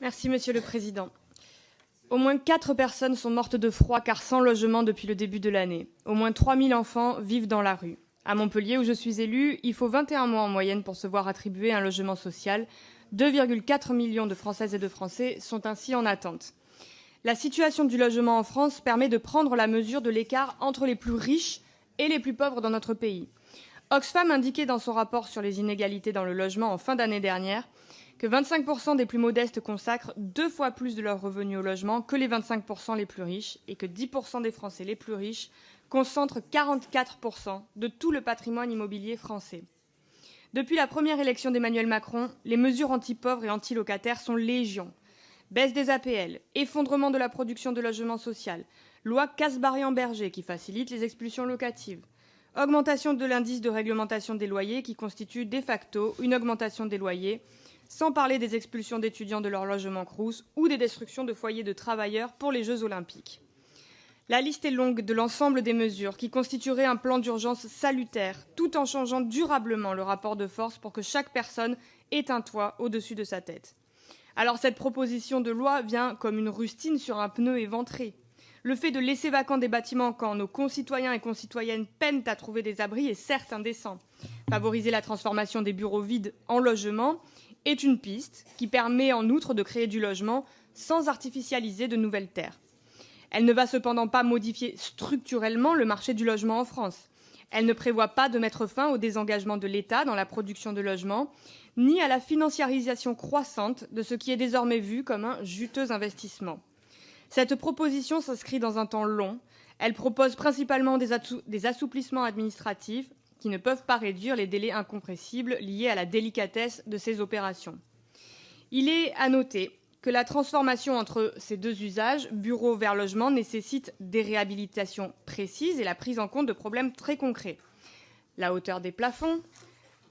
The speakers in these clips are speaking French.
Merci, Monsieur le Président. Au moins 4 personnes sont mortes de froid car sans logement depuis le début de l'année. Au moins 3000 enfants vivent dans la rue. À Montpellier, où je suis élue, il faut 21 mois en moyenne pour se voir attribuer un logement social. 2,4 millions de Françaises et de Français sont ainsi en attente. La situation du logement en France permet de prendre la mesure de l'écart entre les plus riches et les plus pauvres dans notre pays. Oxfam indiquait dans son rapport sur les inégalités dans le logement en fin d'année dernière que 25% des plus modestes consacrent 2 fois plus de leurs revenus au logement que les 25% les plus riches et que 10% des Français les plus riches concentrent 44% de tout le patrimoine immobilier français. Depuis la première élection d'Emmanuel Macron, les mesures anti-pauvres et anti-locataires sont légion. Baisse des APL, effondrement de la production de logements social, loi Kasbarian-Berger qui facilite les expulsions locatives, augmentation de l'indice de réglementation des loyers qui constitue de facto une augmentation des loyers, sans parler des expulsions d'étudiants de leur logement Crous ou des destructions de foyers de travailleurs pour les Jeux Olympiques. La liste est longue de l'ensemble des mesures qui constitueraient un plan d'urgence salutaire, tout en changeant durablement le rapport de force pour que chaque personne ait un toit au-dessus de sa tête. Alors cette proposition de loi vient comme une rustine sur un pneu éventré. Le fait de laisser vacants des bâtiments quand nos concitoyens et concitoyennes peinent à trouver des abris est certes indécent. Favoriser la transformation des bureaux vides en logements est une piste qui permet en outre de créer du logement sans artificialiser de nouvelles terres. Elle ne va cependant pas modifier structurellement le marché du logement en France. Elle ne prévoit pas de mettre fin au désengagement de l'État dans la production de logements, ni à la financiarisation croissante de ce qui est désormais vu comme un juteux investissement. Cette proposition s'inscrit dans un temps long. Elle propose principalement des assouplissements administratifs qui ne peuvent pas réduire les délais incompressibles liés à la délicatesse de ces opérations. Il est à noter que la transformation entre ces deux usages, bureau vers logement, nécessite des réhabilitations précises et la prise en compte de problèmes très concrets. La hauteur des plafonds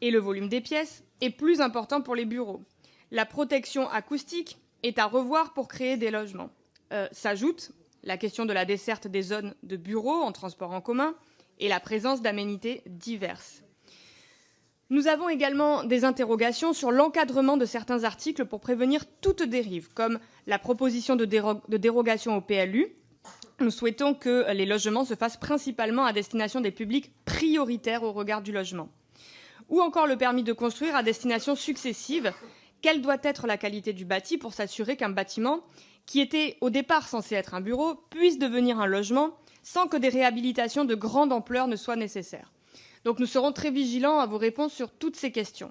et le volume des pièces est plus important pour les bureaux. La protection acoustique est à revoir pour créer des logements. S'ajoute la question de la desserte des zones de bureaux en transport en commun et la présence d'aménités diverses. Nous avons également des interrogations sur l'encadrement de certains articles pour prévenir toute dérive, comme la proposition de dérogation au PLU. Nous souhaitons que les logements se fassent principalement à destination des publics prioritaires au regard du logement. Ou encore le permis de construire à destination successive. Quelle doit être la qualité du bâti pour s'assurer qu'un bâtiment, qui était au départ censé être un bureau, puisse devenir un logement sans que des réhabilitations de grande ampleur ne soient nécessaires. Donc nous serons très vigilants à vos réponses sur toutes ces questions.